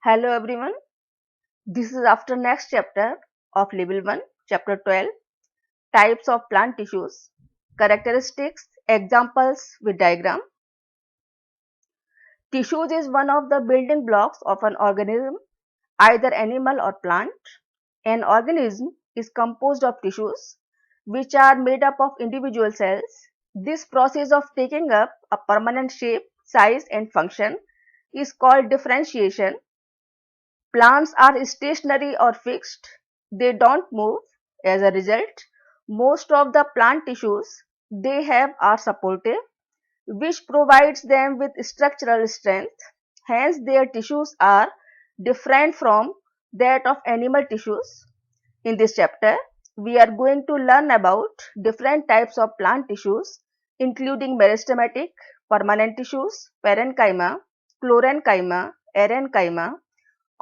Hello everyone, this is after next chapter of level 1, chapter 12, types of plant tissues, characteristics, examples with diagram. Tissues is one of the building blocks of an organism, either animal or plant. An organism is composed of tissues which are made up of individual cells. This process of taking up a permanent shape, size and function is called differentiation. Plants are stationary or fixed. They don't move. As a result, most of the plant tissues they have are supportive, which provides them with structural strength. Hence, their tissues are different from that of animal tissues. In this chapter, we are going to learn about different types of plant tissues, including meristematic, permanent tissues, parenchyma, chlorenchyma, erenchyma,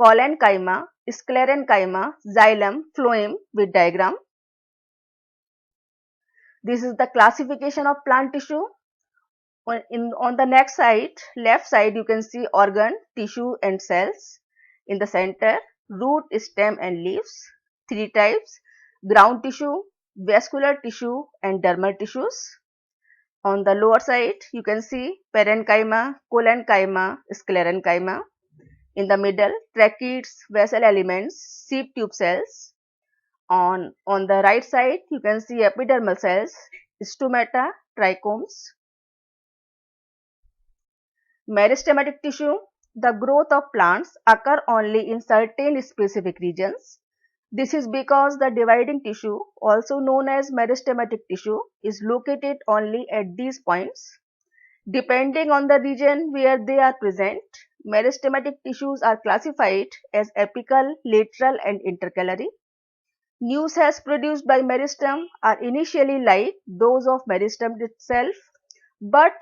collenchyma, sclerenchyma, xylem, phloem with diagram. This is the classification of plant tissue. On the next side, left side, you can see organ, tissue and cells. In the center, root, stem and leaves. Three types: ground tissue, vascular tissue and dermal tissues. On the lower side, you can see parenchyma, collenchyma, sclerenchyma. In the middle, tracheids, vessel elements, sheep tube cells. On the right side, you can see epidermal cells, stomata, trichomes. Meristematic tissue. The growth of plants occur only in certain specific regions. This is because the dividing tissue, also known as meristematic tissue, is located only at these points. Depending on the region where they are present, meristematic tissues are classified as apical, lateral and intercalary. New cells produced by meristem are initially like those of meristem itself, but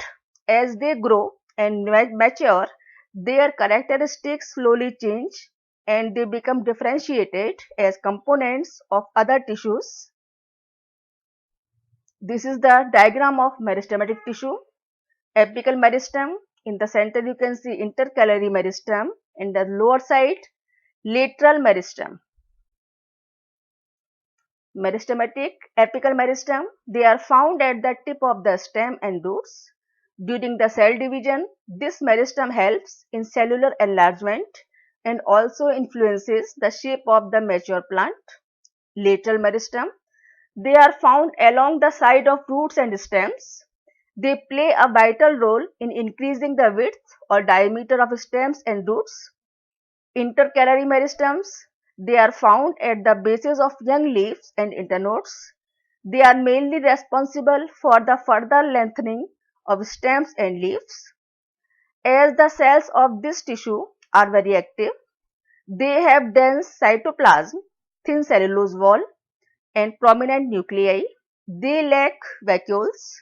as they grow and mature, their characteristics slowly change and they become differentiated as components of other tissues. This is the diagram of meristematic tissue. Apical meristem. In the center you can see intercalary meristem. In the lower side, lateral meristem. Meristematic, apical meristem, they are found at the tip of the stem and roots. During the cell division, this meristem helps in cellular enlargement and also influences the shape of the mature plant. Lateral meristem, they are found along the side of roots and stems. They play a vital role in increasing the width or diameter of stems and roots. Intercalary meristems, they are found at the bases of young leaves and internodes. They are mainly responsible for the further lengthening of stems and leaves. As the cells of this tissue are very active, they have dense cytoplasm, thin cellulose wall and prominent nuclei. They lack vacuoles.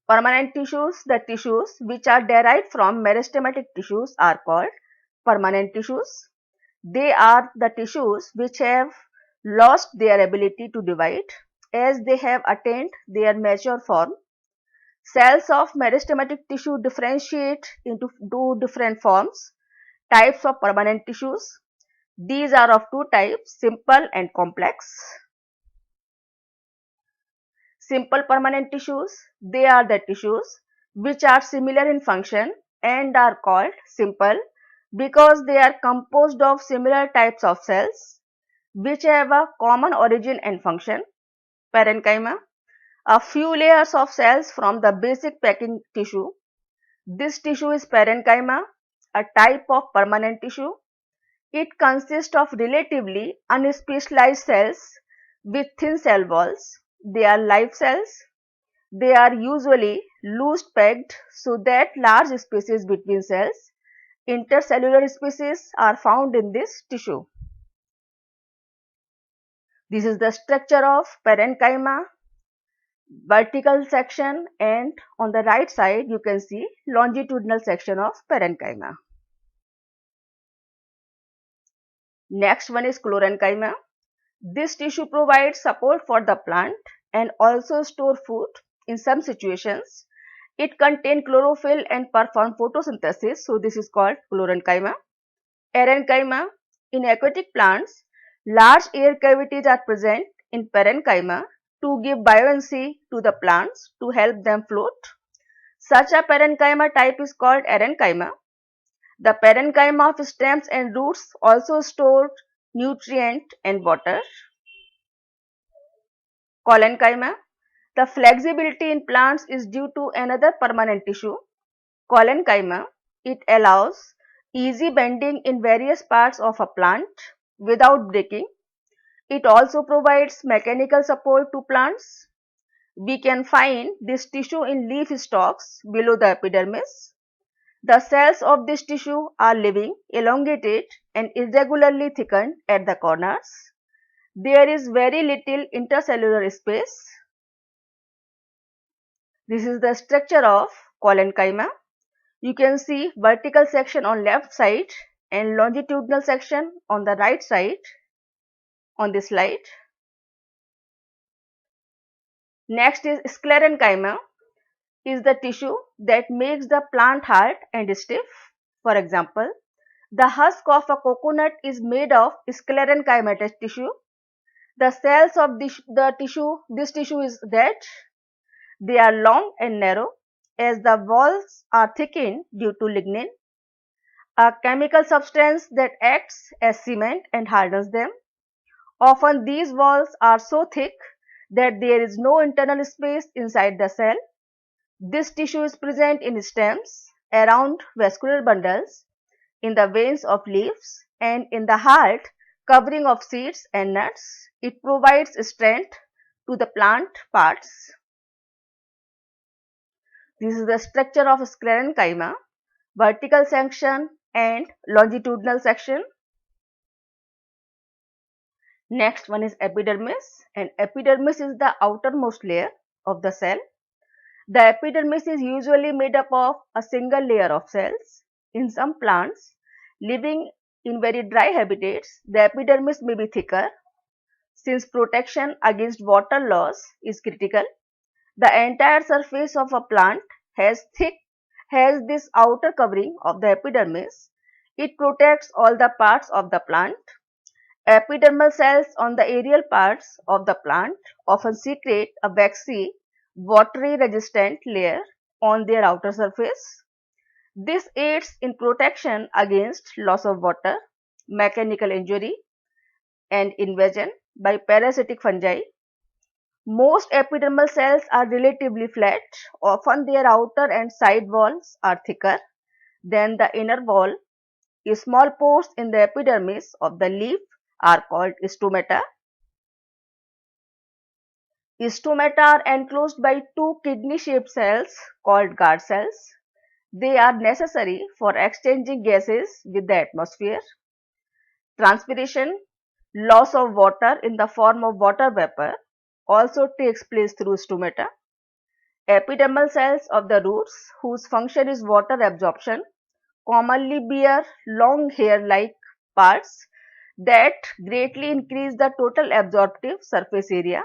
Permanent tissues, the tissues which are derived from meristematic tissues are called permanent tissues. They are the tissues which have lost their ability to divide as they have attained their mature form. Cells of meristematic tissue differentiate into two different forms, types of permanent tissues. These are of two types, simple and complex. Simple permanent tissues, they are the tissues which are similar in function and are called simple because they are composed of similar types of cells which have a common origin and function. Parenchyma, a few layers of cells from the basic packing tissue. This tissue is parenchyma, a type of permanent tissue. It consists of relatively unspecialized cells with thin cell walls. They are live cells. They are usually loose packed so that large spaces between cells, intercellular spaces, are found in this tissue. This is the structure of parenchyma, vertical section, and on the right side you can see longitudinal section of parenchyma. Next one is chlorenchyma. This tissue provides support for the plant and also store food in some situations. It contains chlorophyll and perform photosynthesis, so this is called parenchyma. Parenchyma. In aquatic plants, large air cavities are present in parenchyma to give buoyancy to the plants to help them float. Such a parenchyma type is called arenchyma. The parenchyma of stems and roots also store nutrient and water. Collenchyma. The flexibility in plants is due to another permanent tissue, collenchyma. It allows easy bending in various parts of a plant without breaking. It also provides mechanical support to plants. We can find this tissue in leaf stalks below the epidermis. The cells of this tissue are living, elongated and irregularly thickened at the corners. There is very little intercellular space. This is the structure of collenchyma. You can see vertical section on left side and longitudinal section on the right side on this slide. Next is sclerenchyma, is the tissue that makes the plant hard and stiff. For example, the husk of a coconut is made of sclerenchymatous tissue. The cells of this tissue is red. They are long and narrow as the walls are thickened due to lignin, a chemical substance that acts as cement and hardens them. Often these walls are so thick that there is no internal space inside the cell. This tissue is present in stems, around vascular bundles, in the veins of leaves, and in the hard covering of seeds and nuts. It provides strength to the plant parts. This is the structure of sclerenchyma, vertical section and longitudinal section. Next one is epidermis, and epidermis is the outermost layer of the cell. The epidermis is usually made up of a single layer of cells. In some plants living in very dry habitats, the epidermis may be thicker. Since protection against water loss is critical, the entire surface of a plant has this outer covering of the epidermis. It protects all the parts of the plant. Epidermal cells on the aerial parts of the plant often secrete a waxy, watery resistant layer on their outer surface. This aids in protection against loss of water, mechanical injury and invasion by parasitic fungi. Most epidermal cells are relatively flat. Often their outer and side walls are thicker than the inner wall. Small pores in the epidermis of the leaf are called stomata. Stomata are enclosed by two kidney-shaped cells called guard cells. They are necessary for exchanging gases with the atmosphere. Transpiration, loss of water in the form of water vapor, also takes place through stomata. Epidermal cells of the roots, whose function is water absorption, commonly bear long hair-like parts that greatly increase the total absorptive surface area.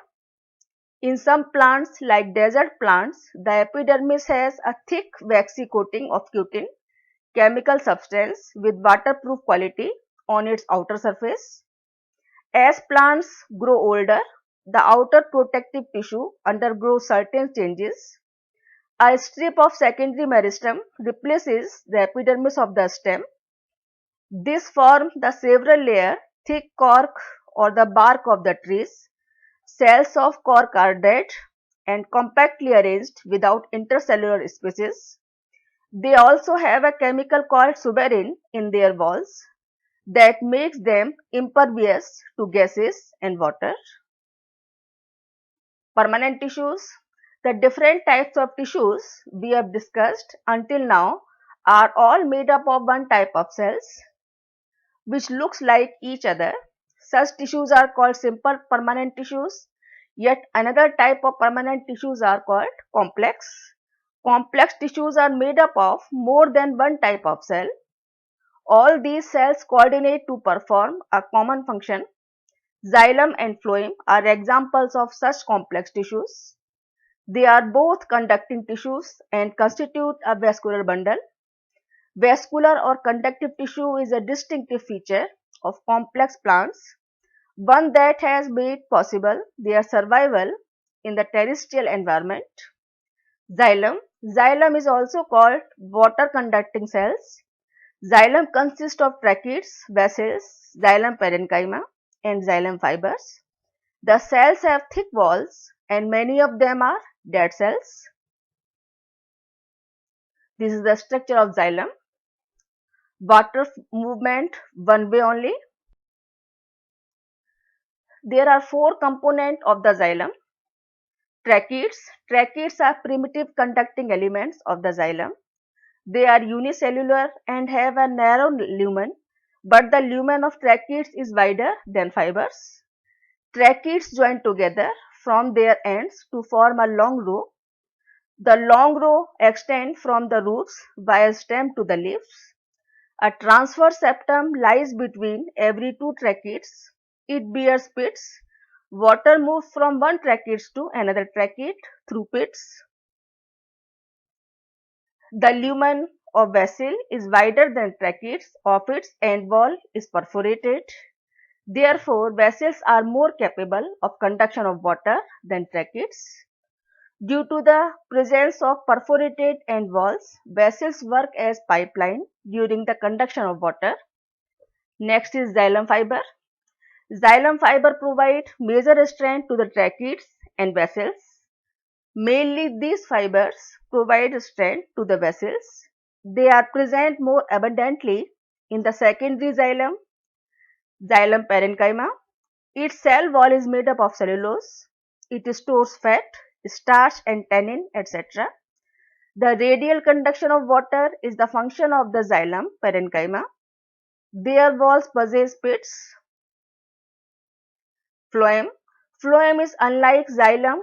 In some plants like desert plants, the epidermis has a thick waxy coating of cutin, chemical substance with waterproof quality on its outer surface. As plants grow older, the outer protective tissue undergoes certain changes. A strip of secondary meristem replaces the epidermis of the stem. This forms the several layer thick cork or the bark of the trees. Cells of cork are dead and compactly arranged without intercellular spaces. They also have a chemical called suberin in their walls that makes them impervious to gases and water. Permanent tissues. The different types of tissues we have discussed until now are all made up of one type of cells which looks like each other. Such tissues are called simple permanent tissues. Yet another type of permanent tissues are called complex. Complex tissues are made up of more than one type of cell. All these cells coordinate to perform a common function. Xylem and phloem are examples of such complex tissues. They are both conducting tissues and constitute a vascular bundle. Vascular or conductive tissue is a distinctive feature of complex plants, one that has made possible their survival in the terrestrial environment. Xylem. Xylem is also called water conducting cells. Xylem consists of tracheids, vessels, xylem parenchyma, and xylem fibers. The cells have thick walls and many of them are dead cells. This is the structure of xylem. Water movement one way only. There are four components of the xylem. Tracheids. Tracheids are primitive conducting elements of the xylem. They are unicellular and have a narrow lumen, but the lumen of tracheids is wider than fibers. Tracheids join together from their ends to form a long row. The long row extends from the roots via stem to the leaves. A transverse septum lies between every two tracheids. It bears pits. Water moves from one tracheids to another tracheid through pits. The lumen of vessel is wider than tracheids of its end wall is perforated. Therefore, vessels are more capable of conduction of water than tracheids. Due to the presence of perforated end walls, vessels work as pipeline during the conduction of water. Next is xylem fiber. Xylem fiber provide major strength to the tracheids and vessels. Mainly these fibers provide strength to the vessels. They are present more abundantly in the secondary xylem, xylem parenchyma. Its cell wall is made up of cellulose. It stores fat, starch and tannin, etc. The radial conduction of water is the function of the xylem parenchyma. Their walls possess pits. Phloem. Phloem is unlike xylem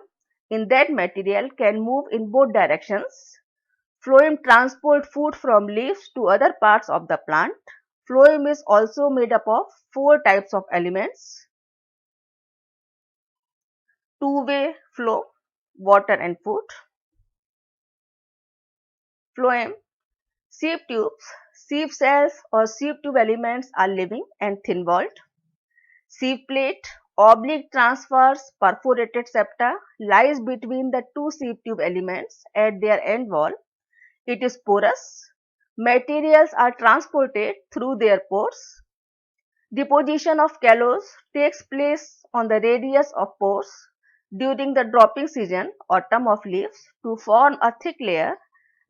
in that material can move in both directions. Phloem transport food from leaves to other parts of the plant. Phloem is also made up of four types of elements. Two-way flow, water and food. Phloem. Sieve tubes. Sieve cells or sieve tube elements are living and thin-walled. Sieve plate. Oblique transverse perforated septa lies between the two sieve tube elements at their end wall. It is porous. Materials are transported through their pores. Deposition of callose takes place on the radius of pores during the dropping season, autumn of leaves, to form a thick layer.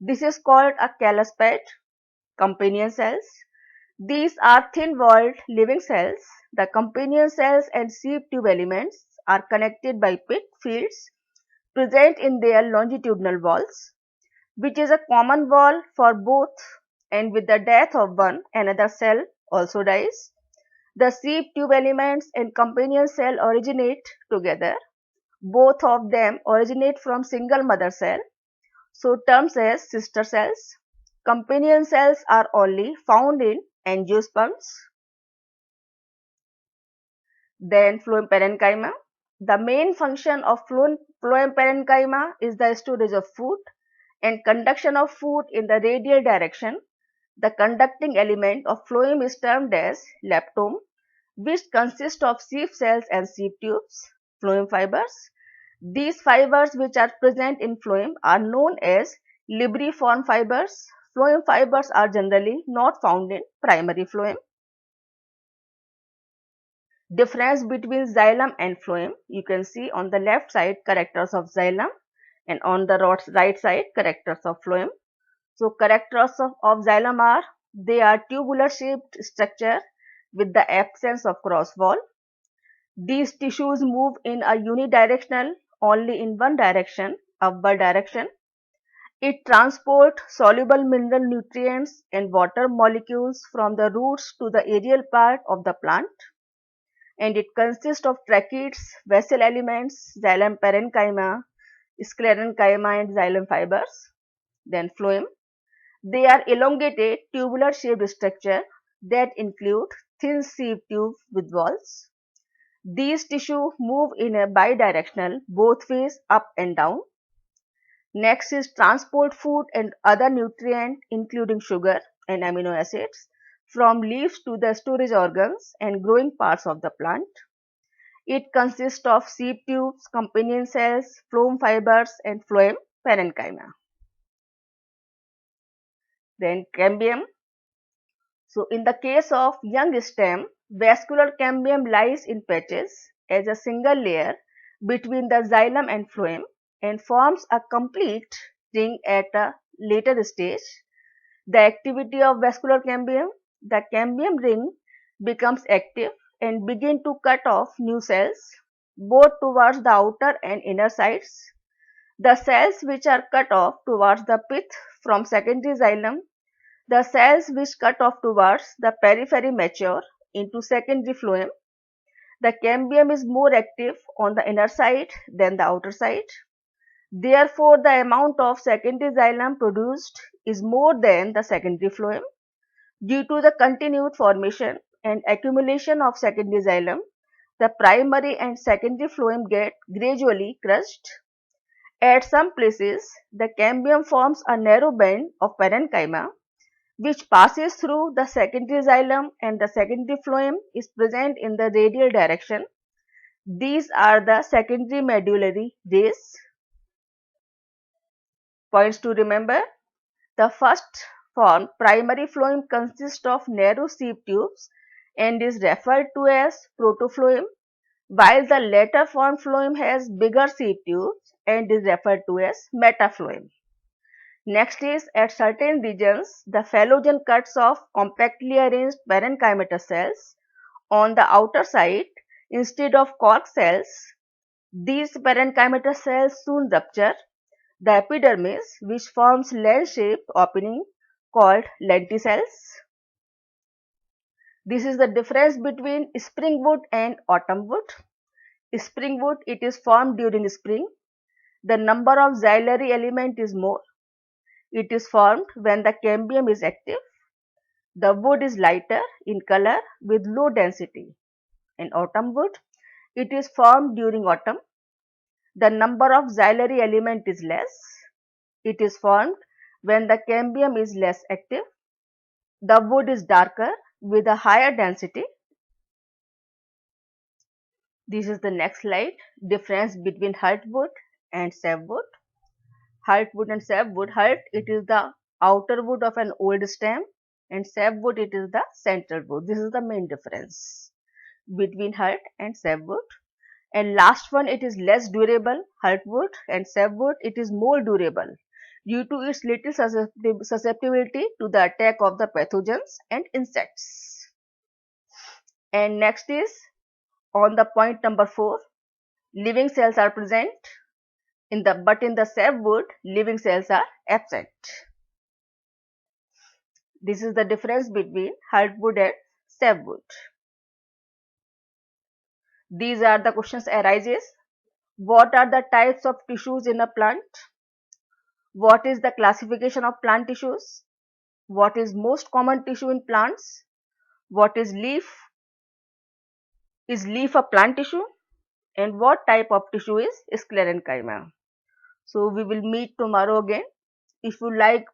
This is called a callus pad. Companion cells. These are thin-walled living cells. The companion cells and sieve tube elements are connected by pit fields present in their longitudinal walls, which is a common wall for both, and with the death of one, another cell also dies. The sieve tube elements and companion cell originate together. Both of them originate from single mother cell, so termed as sister cells. Companion cells are only found in angiosperms. Then phloem parenchyma. The main function of phloem parenchyma is the storage of food and conduction of food in the radial direction. The conducting element of phloem is termed as leptome, which consists of sieve cells and sieve tubes, phloem fibers. These fibers which are present in phloem are known as libriform fibers. Phloem fibers are generally not found in primary phloem. Difference between xylem and phloem. You can see on the left side characters of xylem and on the right side characters of phloem. So characters of xylem are, they are tubular shaped structure with the absence of cross wall. These tissues move in a unidirectional, only in one direction, upward direction. It transports soluble mineral nutrients and water molecules from the roots to the aerial part of the plant, and it consists of tracheids, vessel elements, xylem parenchyma, sclerenchyma and xylem fibers. Then phloem. They are elongated tubular shaped structure that include thin sieve tube with walls. These tissues move in a bidirectional, both ways up and down. Next is transport food and other nutrient including sugar and amino acids from leaves to the storage organs and growing parts of the plant. It consists of seed tubes, companion cells, phloem fibers and phloem parenchyma. Then cambium. So in the case of young stem, vascular cambium lies in patches as a single layer between the xylem and phloem and forms a complete ring at a later stage. The activity of vascular cambium, the cambium ring becomes active and begin to cut off new cells both towards the outer and inner sides. The cells which are cut off towards the pith from secondary xylem, the cells which cut off towards the periphery mature into secondary phloem. The cambium is more active on the inner side than the outer side. Therefore, the amount of secondary xylem produced is more than the secondary phloem. Due to the continued formation and accumulation of secondary xylem, the primary and secondary phloem get gradually crushed. At some places, the cambium forms a narrow band of parenchyma which passes through the secondary xylem and the secondary phloem is present in the radial direction. These are the secondary medullary rays. Points to remember: the first form, primary phloem, consists of narrow sieve tubes and is referred to as protophloem, while the later form phloem has bigger sieve tubes and is referred to as metaphloem. Next is, at certain regions, the phallogen cuts off compactly arranged parenchymatous cells on the outer side instead of cork cells. These parenchymatous cells soon rupture the epidermis, which forms lens-shaped opening called lenticels. This is the difference between springwood and autumnwood. Springwood, it is formed during spring. The number of xylary element is more. It is formed when the cambium is active. The wood is lighter in color with low density. In autumnwood, it is formed during autumn. The number of xylary element is less. It is formed when the cambium is less active. The wood is darker with a higher density. This is the next slide. Difference between heartwood and sapwood. Heartwood and sapwood. Heart, it is the outer wood of an old stem, and sapwood, it is the central wood. This is the main difference between heart and sapwood. And last one, it is less durable. Heartwood and sapwood, it is more durable due to its little susceptibility to the attack of the pathogens and insects. And next is on the point number 4, living cells are present but in the sapwood, living cells are absent. This is the difference between heartwood and sapwood. These are the questions arises. What are the types of tissues in a plant? What is the classification of plant tissues? What is most common tissue in plants? What is leaf? Is leaf a plant tissue? And what type of tissue is sclerenchyma? So we will meet tomorrow again. If you like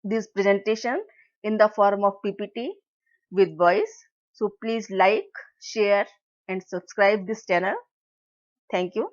this presentation in the form of PPT with voice, so please like, share and subscribe this channel. Thank you.